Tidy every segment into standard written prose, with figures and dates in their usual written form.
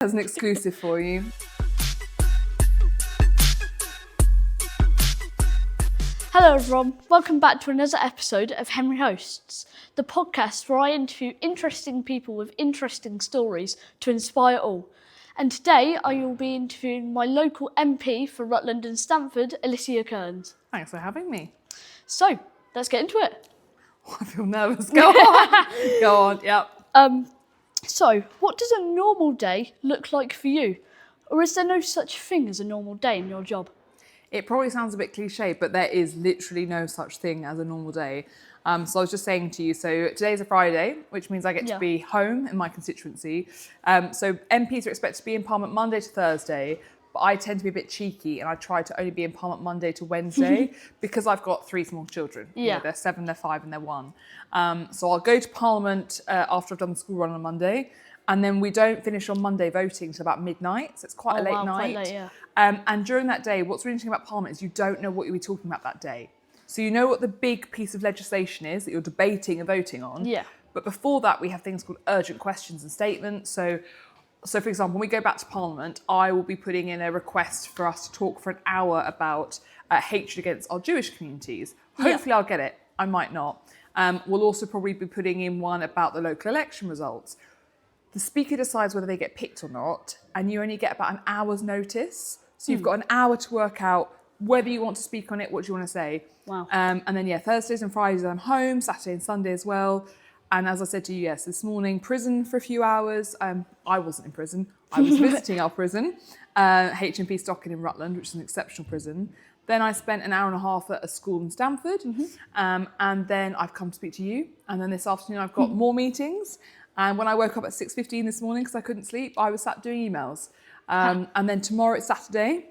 As an exclusive for you. Hello everyone, welcome back to another episode of Henry Hosts, the podcast where I interview interesting people with interesting stories to inspire all. And today I will be interviewing my local MP for Rutland and Stamford, Alicia Kearns. Thanks for having me. So, let's get into it. I feel nervous. Go on. Go on, yep. So, what does a normal day look like for you? Or is there no such thing as a normal day in your job? It probably sounds a bit cliche, but there is literally no such thing as a normal day. So I was just saying to you, so today's a Friday, which means I get to be home in my constituency. So MPs are expected to be in Parliament Monday to Thursday, but I tend to be a bit cheeky and I try to only be in Parliament Monday to Wednesday because I've got 3 small children. Yeah. You know, they're 7, they're 5 and they're 1. So I'll go to Parliament after I've done the school run on a Monday. And then we don't finish on Monday voting until about midnight, so it's quite a late night. Quite late, yeah. And during that day, what's really interesting about Parliament is you don't know what you'll be talking about that day. So you know what the big piece of legislation is that you're debating and voting on. Yeah. But before that, we have things called urgent questions and statements. So for example, when we go back to Parliament, I will be putting in a request for us to talk for an hour about hatred against our Jewish communities. Hopefully I'll get it. I might not. We'll also probably be putting in one about the local election results. The speaker decides whether they get picked or not, and you only get about an hour's notice. So you've got an hour to work out whether you want to speak on it, what do you want to say. Wow. And then, Thursdays and Fridays I'm home, Saturday and Sunday as well. And as I said to you, yes, this morning, prison for a few hours. I wasn't in prison. I was visiting our prison, HMP Stockton in Rutland, which is an exceptional prison. Then I spent an hour and a half at a school in Stamford. And then I've come to speak to you. And then this afternoon I've got more meetings. And when I woke up at 6:15 this morning because I couldn't sleep, I was sat doing emails. And then tomorrow it's Saturday,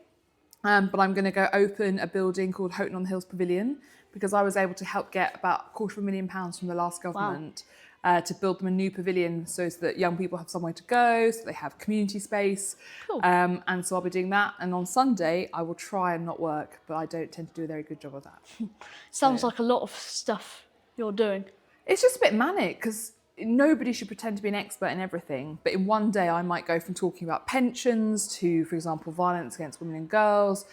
but I'm going to go open a building called Houghton on the Hills Pavilion because I was able to help get about £250,000 from the last government to build them a new pavilion so that young people have somewhere to go, so they have community space. Cool. And so I'll be doing that. And on Sunday, I will try and not work, but I don't tend to do a very good job of that. Sounds like a lot of stuff you're doing. It's just a bit manic because nobody should pretend to be an expert in everything, but in one day I might go from talking about pensions to, for example, violence against women and girls,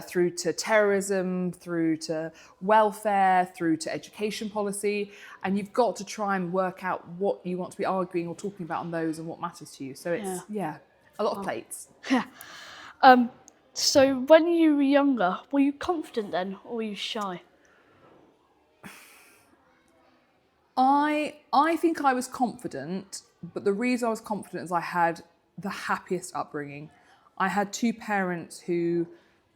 through to terrorism, through to welfare, through to education policy, and you've got to try and work out what you want to be arguing or talking about on those and what matters to you. So it's, a lot of plates. Yeah. So when you were younger, were you confident then, or were you shy? I think I was confident, but the reason I was confident is I had the happiest upbringing. I had 2 parents who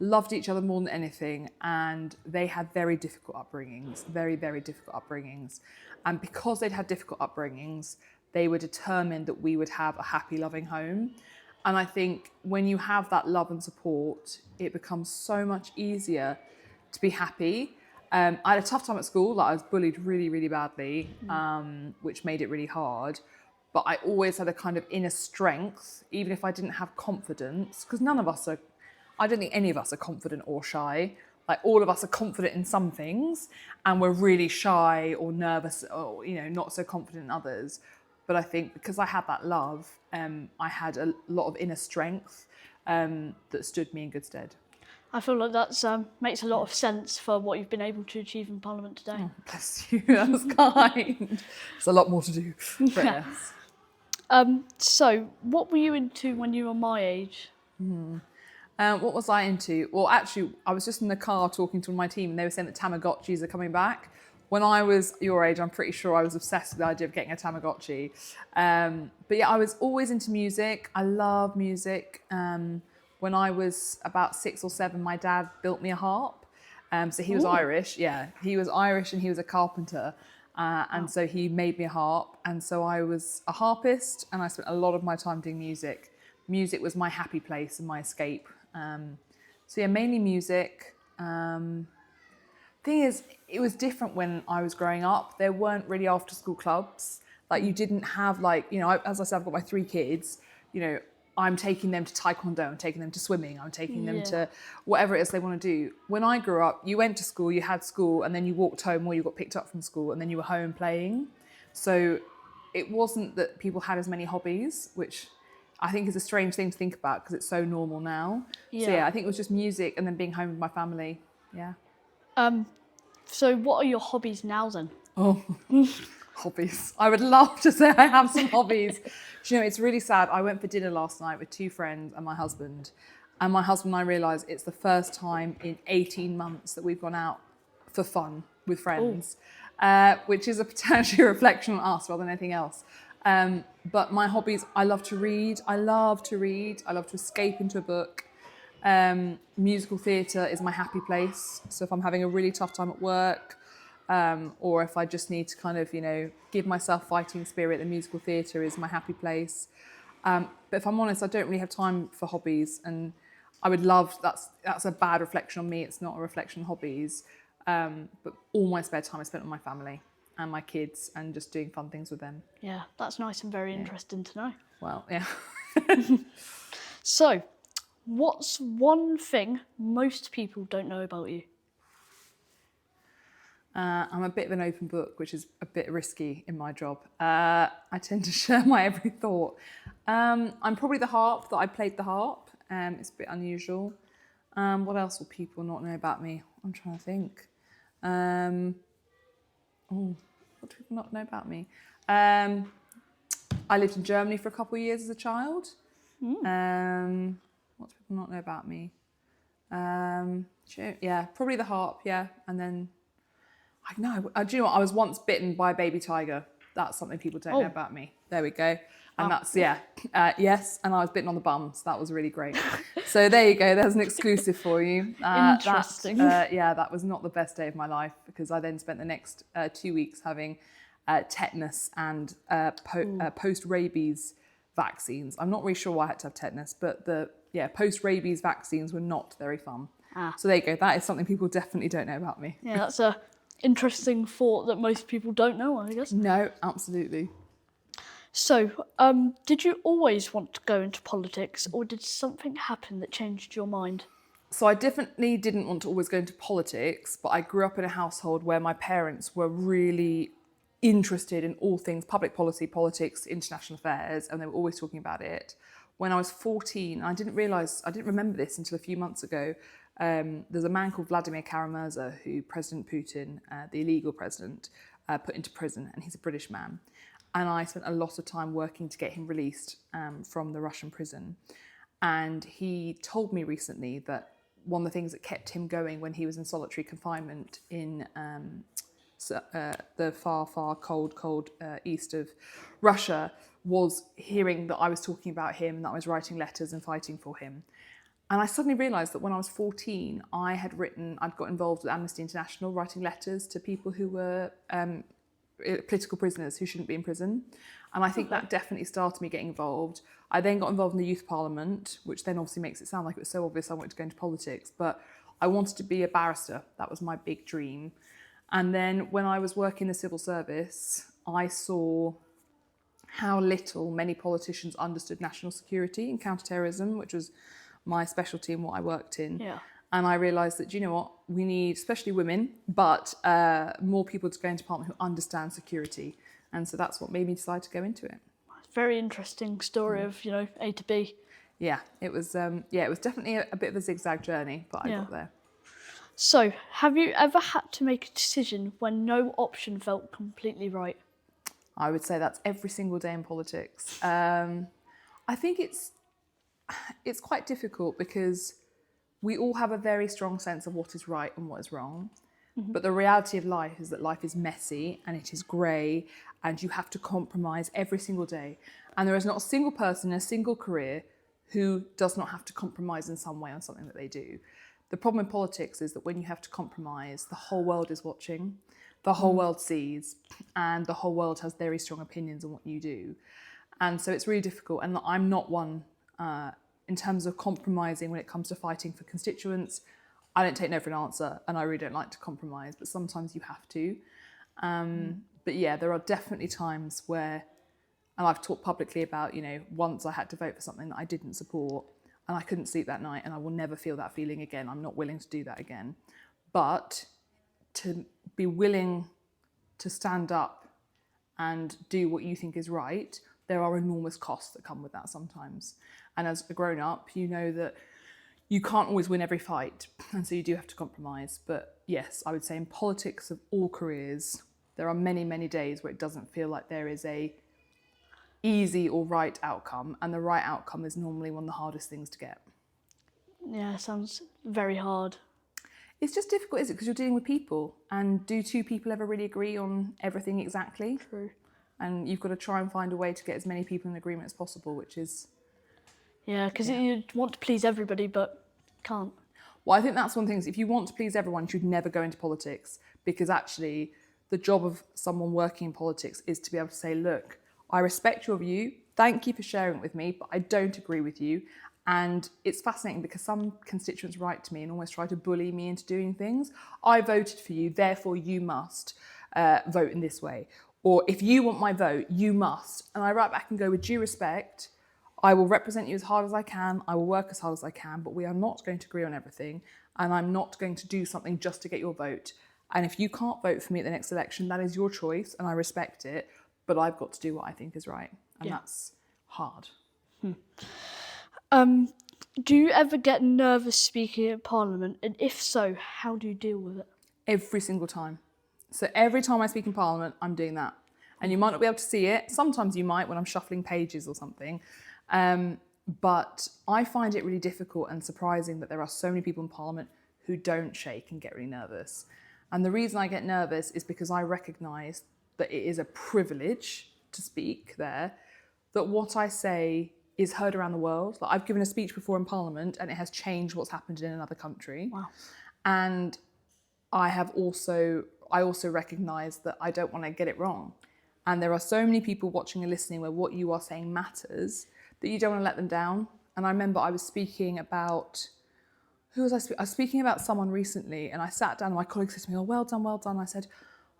loved each other more than anything, and they had very difficult upbringings, very, very difficult upbringings. And because they'd had difficult upbringings, they were determined that we would have a happy, loving home. And I think when you have that love and support, it becomes so much easier to be happy. I had a tough time at school. I was bullied really, really badly, which made it really hard. But I always had a kind of inner strength, even if I didn't have confidence, because I don't think any of us are confident or shy. Like all of us are confident in some things and we're really shy or nervous or, not so confident in others. But I think because I had that love, I had a lot of inner strength that stood me in good stead. I feel like that makes a lot of sense for what you've been able to achieve in Parliament today. Oh, bless you, that's kind. There's a lot more to do, but yes. So, what were you into when you were my age? What was I into? Well, actually, I was just in the car talking to my team and they were saying that Tamagotchis are coming back. When I was your age, I'm pretty sure I was obsessed with the idea of getting a Tamagotchi. But yeah, I was always into music. I love music. When I was about 6 or 7, my dad built me a harp. So he was Irish. Yeah, he was Irish and he was a carpenter. And so he made me a harp. And so I was a harpist and I spent a lot of my time doing music. Music was my happy place and my escape. So yeah, mainly music. Thing is, it was different when I was growing up. There weren't really after school clubs. Like you didn't have as I said, I've got my 3 kids, I'm taking them to taekwondo, I'm taking them to swimming, I'm taking them to whatever it is they want to do. When I grew up, you went to school, you had school, and then you walked home or you got picked up from school and then you were home playing. So it wasn't that people had as many hobbies, which I think is a strange thing to think about because it's so normal now. Yeah. So yeah, I think it was just music and then being home with my family. Yeah. So what are your hobbies now then? Oh, hobbies. I would love to say I have some hobbies. Do you know, it's really sad. I went for dinner last night with 2 friends and my husband. And my husband and I realised it's the first time in 18 months that we've gone out for fun with friends, which is a potentially reflection on us rather than anything else. But my hobbies, I love to read. I love to escape into a book. Musical theatre is my happy place. So if I'm having a really tough time at work, or if I just need to kind of, give myself fighting spirit, the musical theatre is my happy place. But if I'm honest, I don't really have time for hobbies, and I would love, that's a bad reflection on me. It's not a reflection on hobbies. But all my spare time is spent on my family and my kids and just doing fun things with them. Yeah, that's nice and very interesting to know. Well, yeah. So, what's one thing most people don't know about you? I'm a bit of an open book, which is a bit risky in my job. I tend to share my every thought. I'm probably the harp, that I played the harp. It's a bit unusual. What else will people not know about me? I'm trying to think. What do people not know about me? I lived in Germany for a couple of years as a child. What do people not know about me? Yeah, probably the harp, yeah. And then, do you know what? I was once bitten by a baby tiger. That's something people don't know about me. There we go. And that's, yes, and I was bitten on the bum, so that was really great. So there you go, there's an exclusive for you. Interesting. That was not the best day of my life, because I then spent the next 2 weeks having tetanus and post-rabies vaccines. I'm not really sure why I had to have tetanus, but the post-rabies vaccines were not very fun. So there you go, that is something people definitely don't know about me. Yeah, that's a interesting thought that most people don't know, I guess. No, absolutely. So, did you always want to go into politics, or did something happen that changed your mind? So I definitely didn't want to always go into politics, but I grew up in a household where my parents were really interested in all things public policy, politics, international affairs, and they were always talking about it. When I was 14, I didn't remember this until a few months ago. There's a man called Vladimir Kara-Murza who President Putin, the illegal president, put into prison, and he's a British man. And I spent a lot of time working to get him released from the Russian prison. And he told me recently that one of the things that kept him going when he was in solitary confinement in the far, far cold east of Russia was hearing that I was talking about him, that I was writing letters and fighting for him. And I suddenly realised that when I was 14, I'd got involved with Amnesty International, writing letters to people who were political prisoners who shouldn't be in prison. And I think that definitely started me getting involved. I then got involved in the youth parliament, which then obviously makes it sound like it was so obvious I wanted to go into politics, but I wanted to be a barrister. That was my big dream. And then when I was working in the civil service, I saw how little many politicians understood national security and counterterrorism, which was my specialty and what I worked in. Yeah. And I realised that, do you know what, we need, especially women, but more people to go into Parliament who understand security. And so that's what made me decide to go into it. Very interesting story of, A to B. Yeah, it was definitely a bit of a zigzag journey, but I got there. So, have you ever had to make a decision when no option felt completely right? I would say that's every single day in politics. I think it's quite difficult because we all have a very strong sense of what is right and what is wrong. Mm-hmm. But the reality of life is that life is messy and it is grey, and you have to compromise every single day. And there is not a single person in a single career who does not have to compromise in some way on something that they do. The problem in politics is that when you have to compromise, the whole world is watching, the whole world sees, and the whole world has very strong opinions on what you do. And so it's really difficult. And I'm not one in terms of compromising when it comes to fighting for constituents. I don't take no for an answer, and I really don't like to compromise, but sometimes you have to. But yeah, there are definitely times where, and I've talked publicly about, once I had to vote for something that I didn't support, and I couldn't sleep that night, and I will never feel that feeling again. I'm not willing to do that again. But to be willing to stand up and do what you think is right, there are enormous costs that come with that sometimes. And as a grown-up, you know that you can't always win every fight, and so you do have to compromise. But yes, I would say in politics of all careers, there are many, many days where it doesn't feel like there is a easy or right outcome, and the right outcome is normally one of the hardest things to get. Yeah, sounds very hard. It's just difficult, is it? Because you're dealing with people, and do two people ever really agree on everything exactly? True. And you've got to try and find a way to get as many people in agreement as possible, which is... Yeah, because you want to please everybody, but can't. Well, I think that's one thing, is if you want to please everyone, you should never go into politics, because actually the job of someone working in politics is to be able to say, look, I respect your view, thank you for sharing it with me, but I don't agree with you. And it's fascinating because some constituents write to me and almost try to bully me into doing things. I voted for you, therefore you must vote in this way. Or if you want my vote, you must. And I write back and go, with due respect, I will represent you as hard as I can, I will work as hard as I can, but we are not going to agree on everything, and I'm not going to do something just to get your vote. And if you can't vote for me at the next election, that is your choice, and I respect it, but I've got to do what I think is right, and that's hard. Do you ever get nervous speaking in Parliament? And if so, how do you deal with it? Every single time. So every time I speak in Parliament, I'm doing that. And you might not be able to see it. Sometimes you might when I'm shuffling pages or something. But I find it really difficult and surprising that there are so many people in Parliament who don't shake and get really nervous. And the reason I get nervous is because I recognise that it is a privilege to speak there, that what I say is heard around the world. Like, I've given a speech before in Parliament and it has changed what's happened in another country. Wow. And I also recognise that I don't want to get it wrong. And there are so many people watching and listening where what you are saying matters, that you don't want to let them down. And I remember I was speaking about, I was speaking about someone recently, and I sat down and my colleague said to me, oh, well done, well done. I said,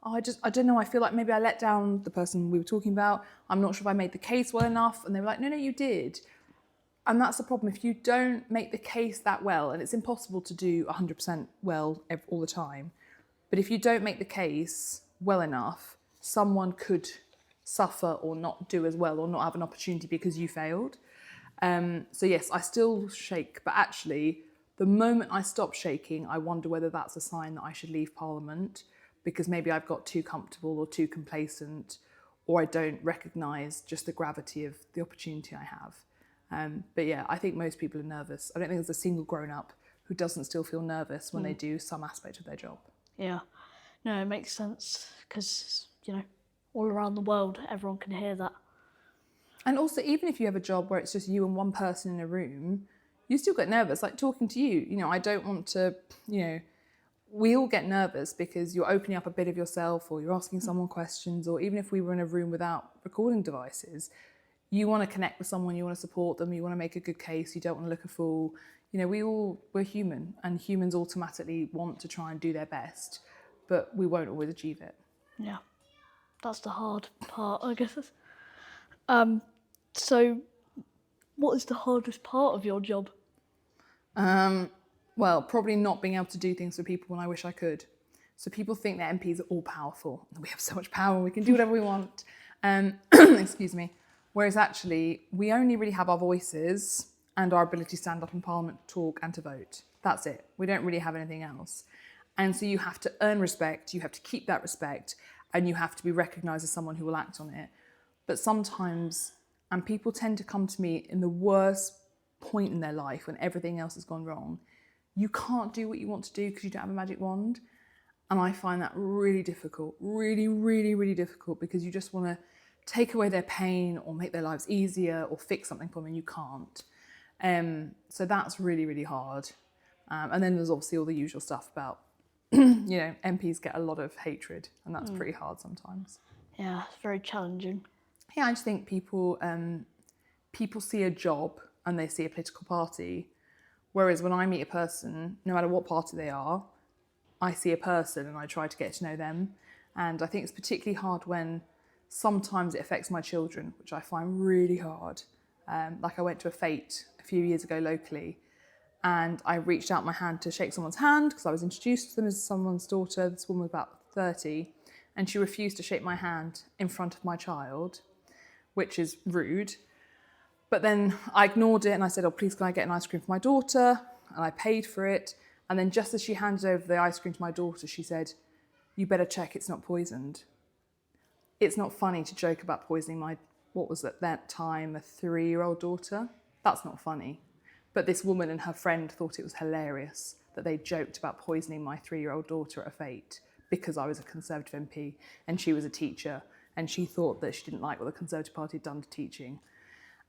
oh, I don't know, I feel like maybe I let down the person we were talking about. I'm not sure if I made the case well enough. And they were like, no, you did. And that's the problem. If you don't make the case that well, and it's impossible to do 100% well all the time, but if you don't make the case well enough, someone could suffer or not do as well or not have an opportunity because you failed. So yes, I still shake, but actually the moment I stop shaking, I wonder whether that's a sign that I should leave Parliament, because maybe I've got too comfortable or too complacent, or I don't recognise just the gravity of the opportunity I have. But yeah, I think most people are nervous. I don't think there's a single grown-up who doesn't still feel nervous when they do some aspect of their job. Yeah. No, it makes sense because, all around the world, everyone can hear that. And also, even if you have a job where it's just you and one person in a room, you still get nervous, like talking to you. I don't want to, we all get nervous because you're opening up a bit of yourself, or you're asking someone questions, or even if we were in a room without recording devices, you want to connect with someone, you want to support them, you want to make a good case, you don't want to look a fool. We're human, and humans automatically want to try and do their best, but we won't always achieve it. Yeah, that's the hard part, I guess. So what is the hardest part of your job? Well, probably not being able to do things for people when I wish I could. So people think that MPs are all powerful. We have so much power, we can do whatever we want. Excuse me. Whereas actually, we only really have our voices and our ability to stand up in Parliament, talk and to vote. That's it. We don't really have anything else. And so you have to earn respect, you have to keep that respect, and you have to be recognised as someone who will act on it. But sometimes, and people tend to come to me in the worst point in their life when everything else has gone wrong, you can't do what you want to do because you don't have a magic wand. And I find that really difficult, really, really, really difficult, because you just want to take away their pain or make their lives easier or fix something for them, and you can't. So that's really, really hard. And then there's obviously all the usual stuff about, MPs get a lot of hatred, and that's pretty hard sometimes. Yeah, it's very challenging. Yeah, I just think people see a job and they see a political party, whereas when I meet a person, no matter what party they are, I see a person and I try to get to know them. And I think it's particularly hard when sometimes it affects my children, which I find really hard. Like I went to a fete a few years ago locally, and I reached out my hand to shake someone's hand because I was introduced to them as someone's daughter. This woman was about 30, and she refused to shake my hand in front of my child, which is rude. But then I ignored it and I said, oh, please can I get an ice cream for my daughter? And I paid for it. And then just as she handed over the ice cream to my daughter, she said, you better check it's not poisoned. It's not funny to joke about poisoning my, what was at that time, a 3-year-old daughter. That's not funny. But this woman and her friend thought it was hilarious that they joked about poisoning my 3-year-old daughter at a fete because I was a Conservative MP and she was a teacher, and she thought that she didn't like what the Conservative Party had done to teaching.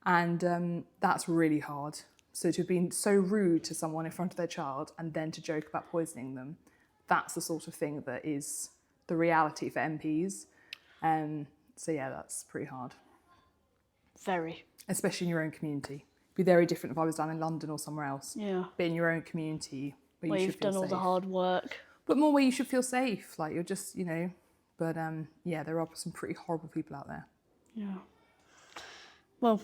And that's really hard. So to have been so rude to someone in front of their child and then to joke about poisoning them, that's the sort of thing that is the reality for MPs. So yeah, that's pretty hard. Very. Especially in your own community. It'd be very different if I was down in London or somewhere else. Yeah. But in your own community where you you've should feel done all safe. the hard work. But more where you should feel safe. Like you're just, But yeah, there are some pretty horrible people out there. Yeah. Well,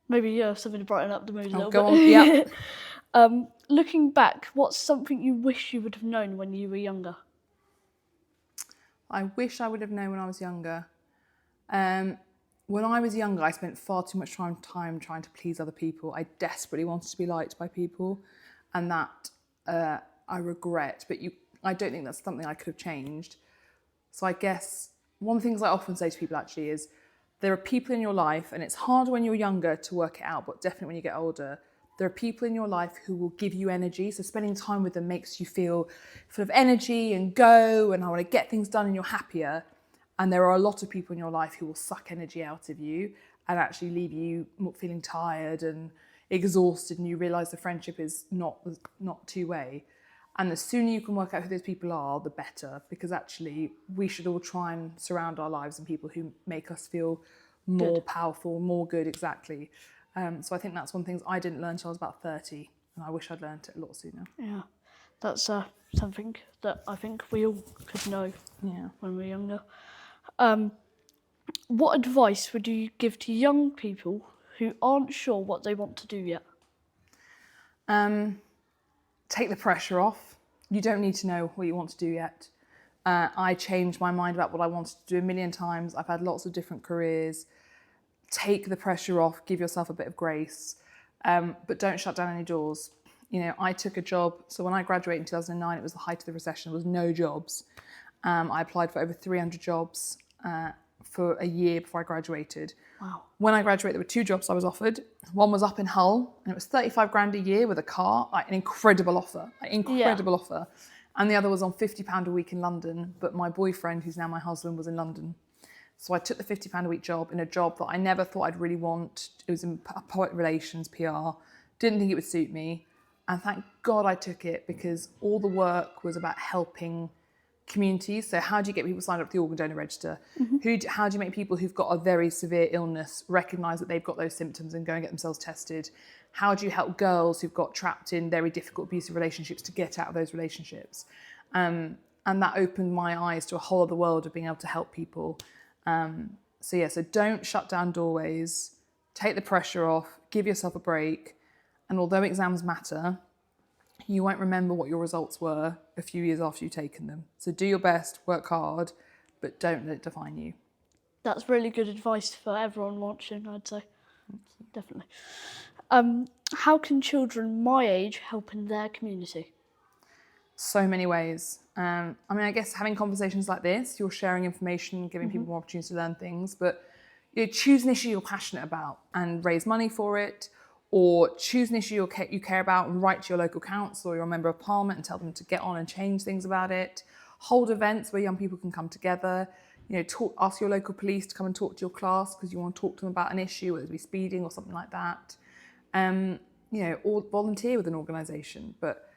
maybe something to brighten up the mood a little go bit. on, yeah. Looking back, what's something you wish you would have known when you were younger? I wish I would have known when I was younger. When I was younger, I spent far too much time trying to please other people. I desperately wanted to be liked by people, and that I regret. But I don't think that's something I could have changed. So I guess one of the things I often say to people actually is there are people in your life, and it's harder when you're younger to work it out, but definitely when you get older, there are people in your life who will give you energy. So spending time with them makes you feel full of energy and go, and I want to get things done, and you're happier. And there are a lot of people in your life who will suck energy out of you and actually leave you feeling tired and exhausted, and you realise the friendship is not two-way. And the sooner you can work out who those people are, the better, because actually we should all try and surround our lives in people who make us feel more powerful, more good, exactly. So I think that's one of the things I didn't learn until I was about 30, and I wish I'd learned it a lot sooner. Yeah, that's something that I think we all could know when we were younger. What advice would you give to young people who aren't sure what they want to do yet? Take the pressure off. You don't need to know what you want to do yet. I changed my mind about what I wanted to do a million times. I've had lots of different careers. Take the pressure off, give yourself a bit of grace, but don't shut down any doors. I took a job, so when I graduated in 2009, it was the height of the recession, there was no jobs. I applied for over 300 jobs for a year before I graduated. Wow. When I graduated, there were 2 jobs I was offered. One was up in Hull, and it was 35 grand a year with a car, like an incredible offer, offer. And the other was on £50 a week in London, but my boyfriend, who's now my husband, was in London. So I took the £50 a week job in a job that I never thought I'd really want. It was in public relations, PR. Didn't think it would suit me. And thank God I took it, because all the work was about helping communities. So how do you get people signed up to the organ donor register? Mm-hmm. How do you make people who've got a very severe illness recognise that they've got those symptoms and go and get themselves tested? How do you help girls who've got trapped in very difficult abusive relationships to get out of those relationships? And that opened my eyes to a whole other world of being able to help people. So don't shut down doorways, take the pressure off, give yourself a break. And although exams matter, you won't remember what your results were a few years after you've taken them. So do your best, work hard, but don't let it define you. That's really good advice for everyone watching, I'd say. Thank you. Definitely. How can children my age help in their community? So many ways. I guess having conversations like this, you're sharing information, giving people more opportunities to learn things, but choose an issue you're passionate about and raise money for it, or choose an issue you care about and write to your local council or your member of parliament and tell them to get on and change things about it. Hold events where young people can come together. Ask your local police to come and talk to your class because you want to talk to them about an issue, whether it be speeding or something like that. Or volunteer with an organisation. But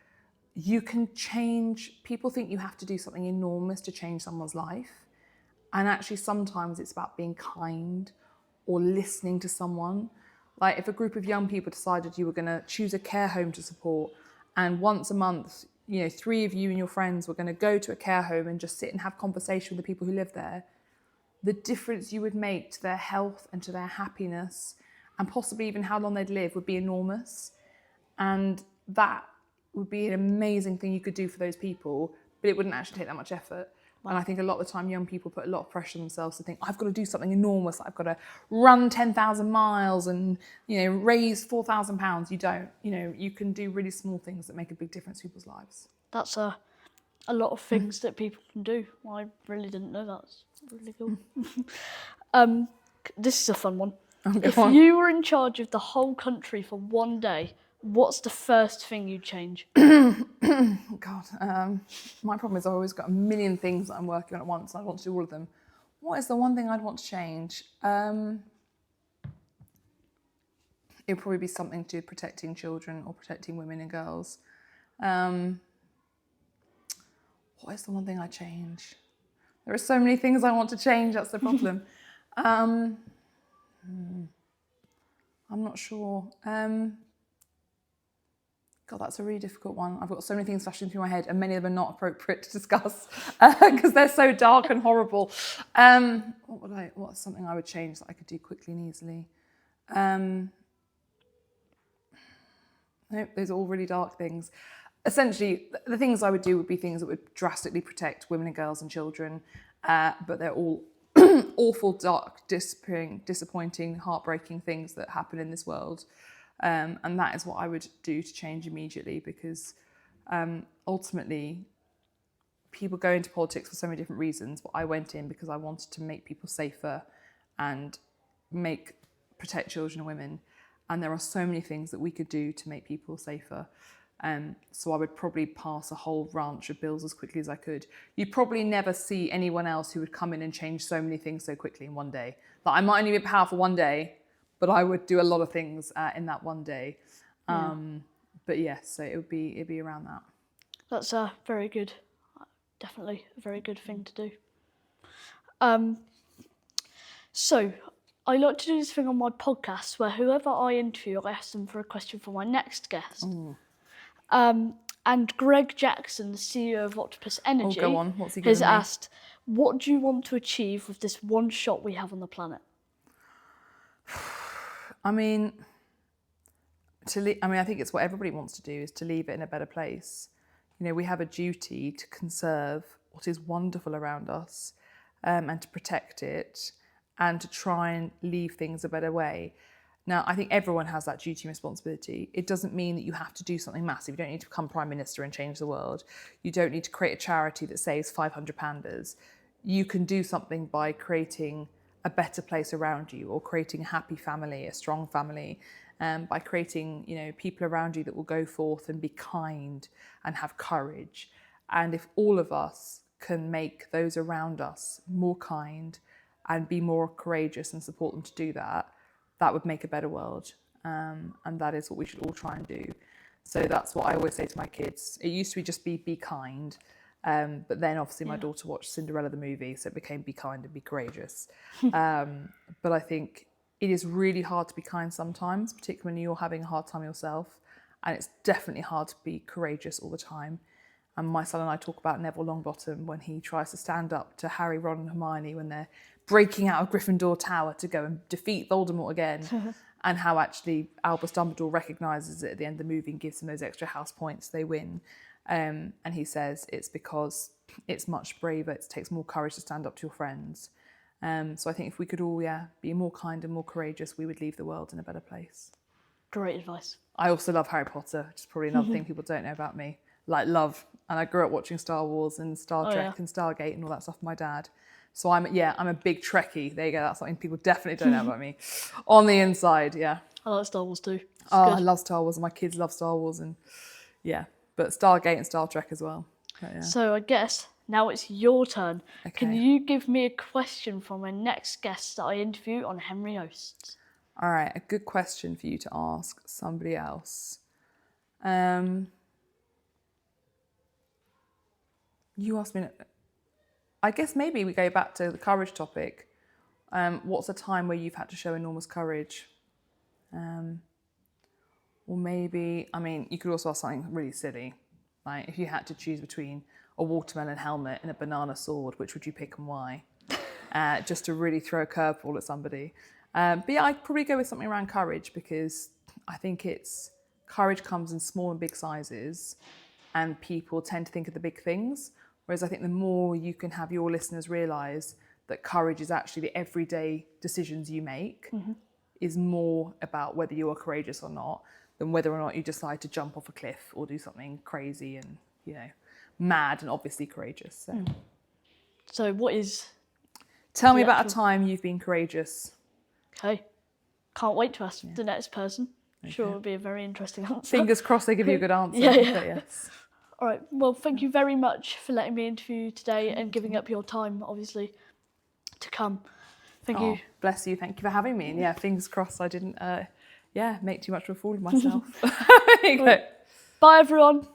you can change. People think you have to do something enormous to change someone's life. And actually sometimes it's about being kind or listening to someone. Like if a group of young people decided you were going to choose a care home to support, and once a month, 3 of you and your friends were going to go to a care home and just sit and have conversation with the people who live there, the difference you would make to their health and to their happiness, and possibly even how long they'd live, would be enormous. And that would be an amazing thing you could do for those people, but it wouldn't actually take that much effort. And I think a lot of the time young people put a lot of pressure on themselves to think, I've got to do something enormous. I've got to run 10,000 miles and, raise £4,000. You don't. You can do really small things that make a big difference to people's lives. That's a lot of things that people can do. I really didn't know that. It's really cool. This is a fun one. If you were in charge of the whole country for one day, what's the first thing you'd change? God, my problem is I've always got a million things that I'm working on at once. And I want to do all of them. What is the one thing I'd want to change? It would probably be something to do with protecting children or protecting women and girls. What is the one thing I'd change? There are so many things I want to change. That's the problem. I'm not sure. God, that's a really difficult one. I've got so many things flashing through my head, and many of them are not appropriate to discuss because they're so dark and horrible. What's something I would change that I could do quickly and easily? Nope, those are all really dark things. Essentially, the things I would do would be things that would drastically protect women and girls and children, but they're all awful, dark, disappointing, heartbreaking things that happen in this world. And that is what I would do to change immediately, because ultimately people go into politics for so many different reasons, but I went in because I wanted to make people safer and protect children and women. And there are so many things that we could do to make people safer. So I would probably pass a whole ranch of bills as quickly as I could. You'd probably never see anyone else who would come in and change so many things so quickly in one day. Like, I might only be powerful one day, but I would do a lot of things in that one day. But yes, so it'd be around that. That's definitely a very good thing to do. So I like to do this thing on my podcast where whoever I interview, I ask them for a question for my next guest. And Greg Jackson, the CEO of Octopus Energy, go on. What's he has giving me? asked, what do you want to achieve with this one shot we have on the planet? I mean, I think it's what everybody wants to do, is to leave it in a better place. We have a duty to conserve what is wonderful around us, and to protect it, and to try and leave things a better way. Now, I think everyone has that duty and responsibility. It doesn't mean that you have to do something massive. You don't need to become Prime Minister and change the world. You don't need to create a charity that saves 500 pandas. You can do something by creating a better place around you, or creating a happy family, a strong family, by creating, people around you that will go forth and be kind and have courage. And if all of us can make those around us more kind and be more courageous and support them to do that, that would make a better world. And that is what we should all try and do. So that's what I always say to my kids. It used to be kind. But then obviously my daughter watched Cinderella the movie, so it became be kind and be courageous. But I think it is really hard to be kind sometimes, particularly when you're having a hard time yourself. And it's definitely hard to be courageous all the time. And my son and I talk about Neville Longbottom when he tries to stand up to Harry, Ron and Hermione when they're breaking out of Gryffindor Tower to go and defeat Voldemort again. And how actually Albus Dumbledore recognises it at the end of the movie and gives them those extra house points, they win. And he says it's because it's much braver, it takes more courage to stand up to your friends. So I think if we could all, be more kind and more courageous, we would leave the world in a better place. Great advice. I also love Harry Potter, which is probably another thing people don't know about me. Love. And I grew up watching Star Wars and Star Trek and Stargate and all that stuff with my dad. So I'm a big Trekkie. There you go, that's something people definitely don't know about me. On the inside, I like Star Wars too. I love Star Wars, and my kids love Star Wars, and but Stargate and Star Trek as well. So I guess now it's your turn. Okay. Can you give me a question from my next guest that I interview on Henry Hosts? All right, a good question for you to ask somebody else. You asked me, I guess maybe we go back to the courage topic. What's a time where you've had to show enormous courage? Or maybe, you could also ask something really silly. Like, if you had to choose between a watermelon helmet and a banana sword, which would you pick and why? Just to really throw a curveball at somebody. But I'd probably go with something around courage, because I think courage comes in small and big sizes, and people tend to think of the big things. Whereas I think the more you can have your listeners realise that courage is actually the everyday decisions you make is more about whether you are courageous or not than whether or not you decide to jump off a cliff or do something crazy and, you know, mad and obviously courageous. So what is... Tell me about a time you've been courageous. Okay. Can't wait to ask the next person. Okay. Sure, it'll be a very interesting answer. Fingers crossed they give you a good answer. Yeah. But yes. All right. Well, thank you very much for letting me interview you today and giving up your time, obviously, to come. Thank you. Bless you. Thank you for having me. And yeah, fingers crossed I didn't make too much of a fool of myself. There you go. Bye, everyone.